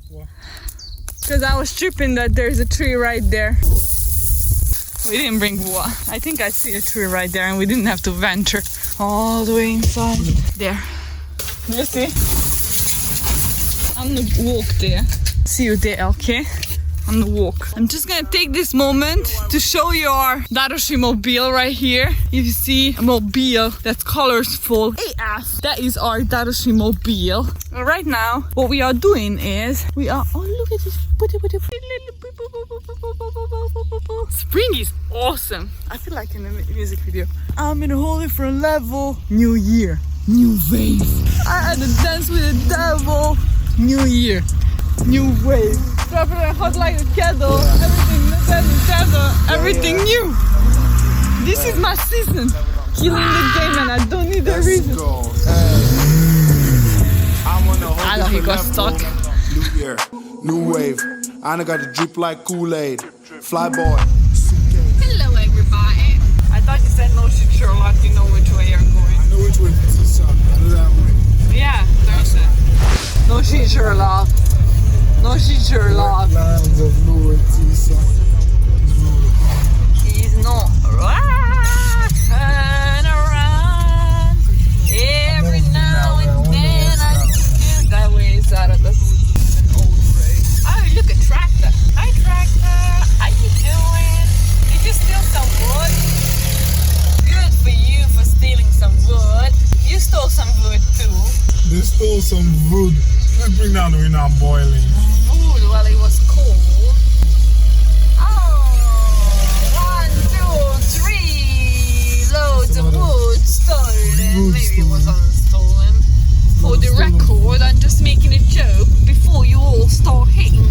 What? Because I was tripping that there's a tree right there. We didn't bring water. I think I see a tree right there and we didn't have to venture all the way inside. There. You see? I'm gonna walk there. See you there, okay? On the walk. I'm just gonna take this moment to show you our Darusi mobile right here. If you see a mobile that's colorful AF, that is our Darusi mobile. Right now, what we are doing is we are. Oh, look at this! Spring is awesome. I feel like in a music video. I'm in a whole different level. New year, new wave. I had to dance with the devil. New year, new wave. Dropping it hot like a kettle. Everything new. This is my season. Killing the game and I don't need a reason. I know he got stuck. New year, new wave. I done got the drip like Kool-Aid. Fly boy. Hello everybody. I thought you said no shit Sherlock, you know which way you're going. I know which way it is, son. I know that way. Yeah, there's it. No shit Sherlock. No shit Sherlock. Lines of nowhere, son. He's not right. Turn around. Every now and then I feel that way is out of the an old road. Oh, look, a tractor. Hi, tractor. How you doing? Did you steal some wood? Good for you for stealing some wood. You stole some wood too. They stole some wood. Let's bring down the way now boiling. Wood while it was cold. Oh, 1, 2, 3 loads of wood stolen. Maybe it was unstolen. For the record, I'm just making a joke before you all start hating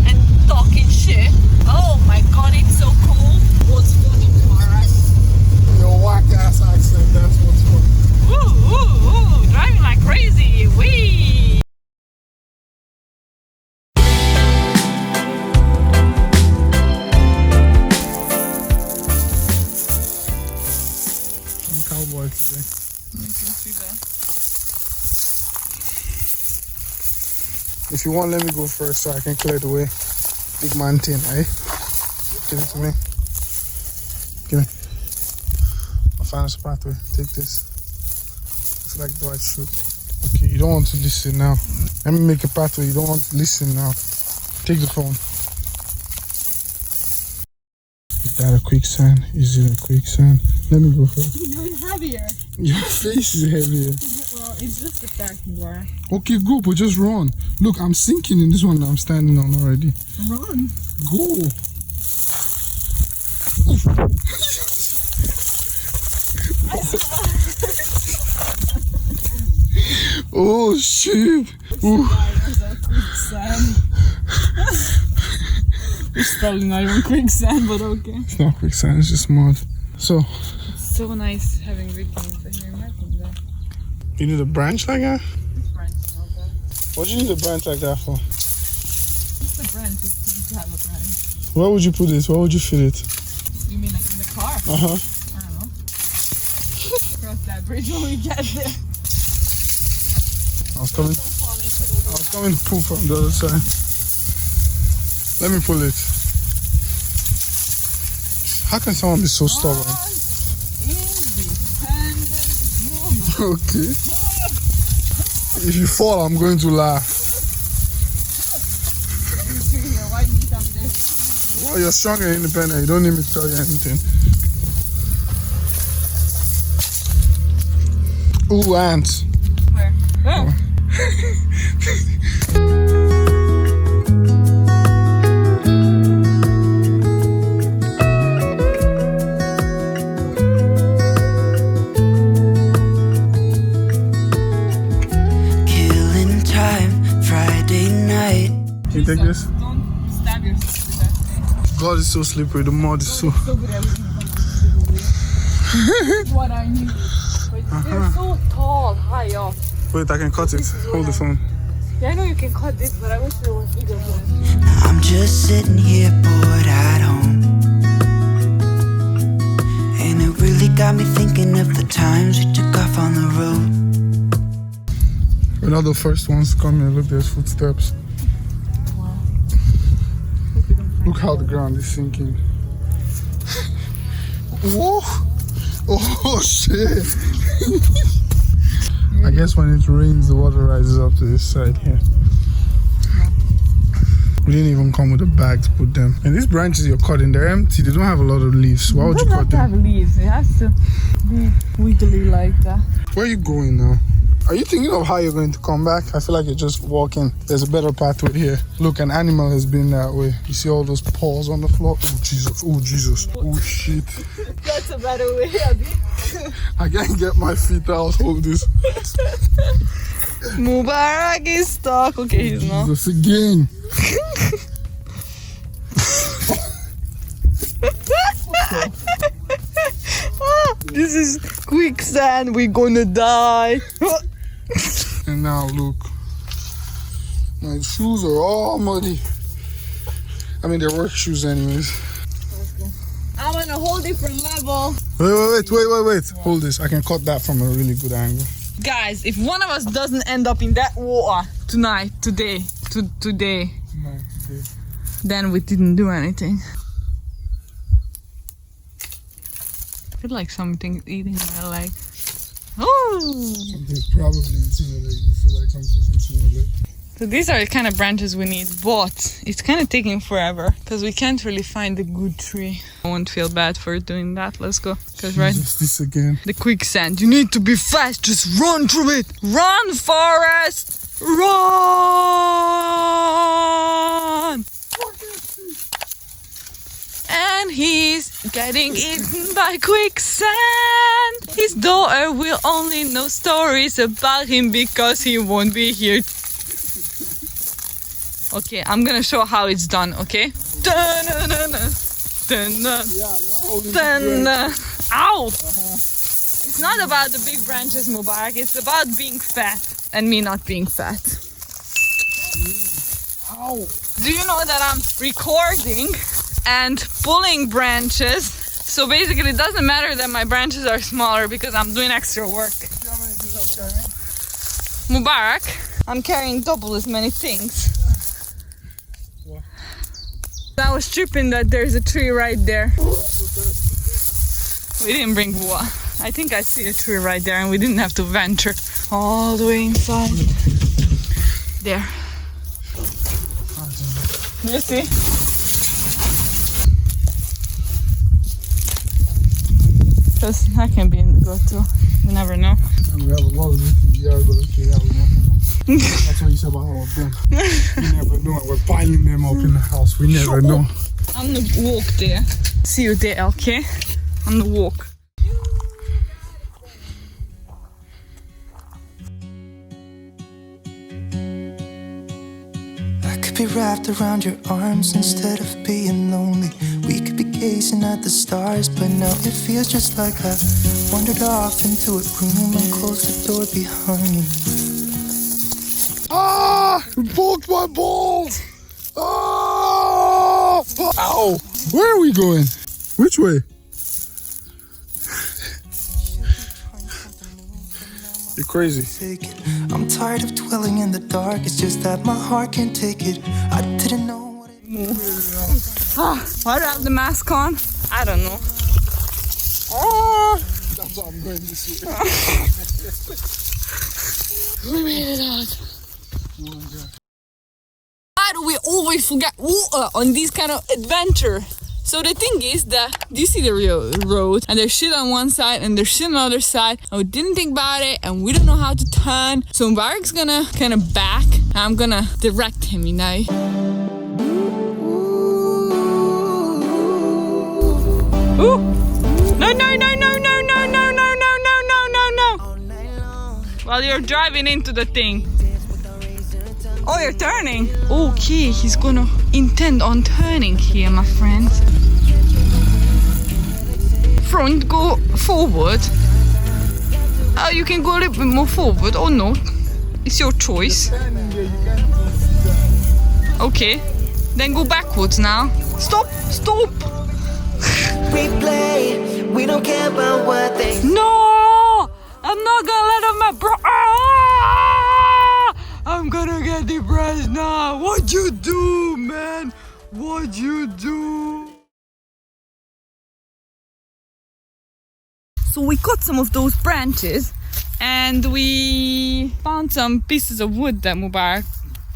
and talking shit. Oh my god, it's so cold. What's funny, alright? Your whack ass accent, that's what's funny. Woo, woo, woo, driving like crazy. Wee! I'm a cowboy today. You can see that. If you want, let me go first so I can clear the way. Big man thing, eh? Give it to me. Give me. I'll find a pathway. Take this. It's like Dwight Schrute. Okay, you don't want to listen now. Let me make a pathway. You don't want to listen now. Take the phone. Is that a quicksand? Is it a quicksand? Let me go first. You're heavier. Your face is heavier. Well, it's just a parking bar. Okay, go, but just run. Look, I'm sinking in this one that I'm standing on already. Run. Go. Oh shit. It's probably not even quicksand, but okay. It's not quicksand, it's just mud. So, It's so nice having vikings in here. Imagine that. you need a branch like that? This branch is not bad. What do you need a branch like that for? It's a branch. It's to have a branch. Where would you put it? Where would you fit it? You mean like in the car? Uh-huh. I don't know. Cross that bridge when we get there. I was coming to pull from the other side. Let me pull it. How can someone be so stubborn? Independent woman. Okay. If you fall, I'm going to laugh. Why did you tell me this? Well, you're strong and independent. You don't need me to tell you anything. Ooh, ants. Where? Oh. Killing time, Friday night. Can you take this? Don't stab yourself with that thing. God, it's so slippery. The mud is so... So good at This is what I need. But they're so tall, high up. Wait, I can cut it. Hold the phone. Yeah, I know you can cut this, but I wish there was bigger one. I'm just sitting here bored at home, and it really got me thinking of the times we took off on the road. We're not the first ones to come here. Look, there's footsteps. Look how the ground is sinking. Whoa! Oh shit! I guess when it rains, the water rises up to this side here. We didn't even come with a bag to put them. And these branches you're cutting, they're empty. They don't have a lot of leaves. Why would you cut them? It doesn't have leaves. It has to be wiggly like that. Where are you going now? Are you thinking of how you're going to come back? I feel like you're just walking. There's a better pathway here. Look, an animal has been that way. You see all those paws on the floor? Oh, Jesus. Oh, Jesus. Oh, shit. That's a better way, Abby. I can't get my feet out. Hold this. Mubarak is stuck. Okay, he's not. Jesus again. This is quicksand. We're gonna die. And now look. My shoes are all muddy. I mean, they're work shoes anyways. I'm on a whole different level. Wait. Hold this. I can cut that from a really good angle. Guys, if one of us doesn't end up in that water tonight, today, then we didn't do anything. I feel like something's eating my leg. Oh! Something's probably eating your leg. You feel like something's eating your leg. So these are the kind of branches we need, but it's kind of taking forever because we can't really find a good tree. I won't feel bad for doing that. Let's go. Because right, Just this again. the quicksand. You need to be fast. Just run through it. Run, Forest. Run. And he's getting eaten by quicksand. His daughter will only know stories about him because he won't be here. Okay, I'm gonna show how it's done, okay? Dun-dun-dun-dun. Dun-dun. Dun-dun. Ow! It's not about the big branches, Mubarak. It's about being fat and me not being fat. Ow! Do you know that I'm recording and pulling branches? So basically it doesn't matter that my branches are smaller because I'm doing extra work. Mubarak, I'm carrying double as many things. I was tripping that there's a tree right there. We didn't bring Bua. I think I see a tree right there and we didn't have to venture all the way inside. There. Do you see? Because that can be in the goat too. You never know. And we have a lot of meat in the yard, but okay, yeah, we never know. That's what you said about all of them. We never know. We're piling them up in the house. We never know. I'm the walk there. See you there, okay? On the walk. I could be wrapped around your arms instead of being lonely. We could be gazing at the stars, but now it feels just like I wandered off into a room and closed the door behind me. Ah! You poked my balls! Ah! Ow! Where are we going? Which way? You're crazy. I'm tired of dwelling in the dark. It's just that my heart can't take it. I didn't know what it Why do I have the mask on? I don't know. That's what I'm going this way. We made it out. Why do we always forget water on these kind of adventure? So the thing is that, do you see the road? And there's shit on one side and there's shit on the other side. And we didn't think about it and we don't know how to turn. So Mubarak's gonna kind of back and I'm gonna direct him, you know? Ooh! No, no, no, no, no, no, no, no, no, no, no, no, no! While you're driving into the thing. Oh, you're turning. Okay, he's gonna intend on turning here, my friends. Front, go forward. Oh, you can go a little bit more forward or not. It's your choice. Okay, then go backwards now. Stop, stop. Replay, we don't care about what they No, I'm not gonna let him. I'm gonna get depressed now. What'd you do, man? What'd you do? So we cut some of those branches and we found some pieces of wood that Mubarak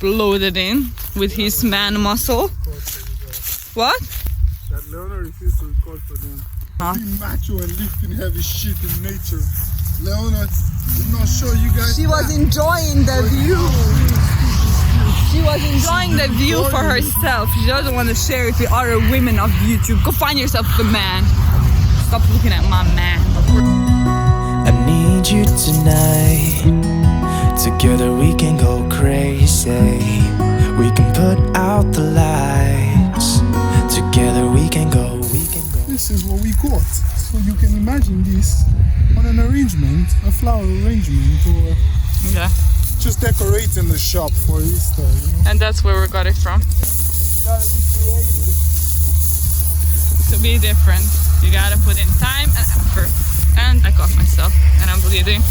loaded in with his man muscle. What? That Leona refused to record for them. Being macho and lifting heavy shit in nature. Leona did not show you guys. She was enjoying the view. She was enjoying the view for herself. She doesn't want to share it with other women of YouTube. Go find yourself the man. Stop looking at my man. I need you tonight. Together we can go crazy. We can put out the lights. Together we can go, we can go. This is what we got. So you can imagine this on an arrangement, a flower arrangement, or Yeah. just decorating the shop for Easter, you know? And that's where we got it from. You gotta be creative. To be different, you gotta put in time and effort. And I caught myself and I'm bleeding.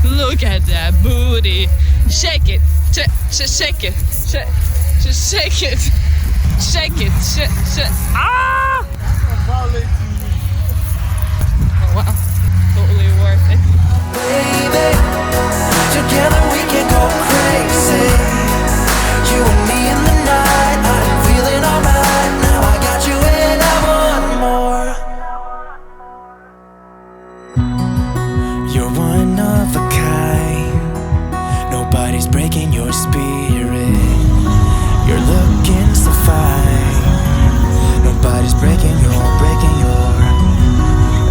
Look at that booty. Shake it. Shake it. Just shake it. Shake it. Ah! Violating me. Oh, wow. Totally worth it. Baby, together we can go crazy. You and me in the night. I'm feeling alright. Now I got you and I want more. You're one of a kind. Nobody's breaking your spirit. You're looking so fine. Nobody's breaking your.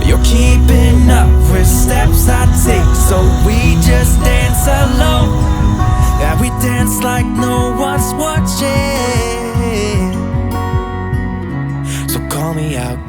You're keeping up with steps I take, so we just dance alone. Yeah, we dance like no one's watching. So call me out,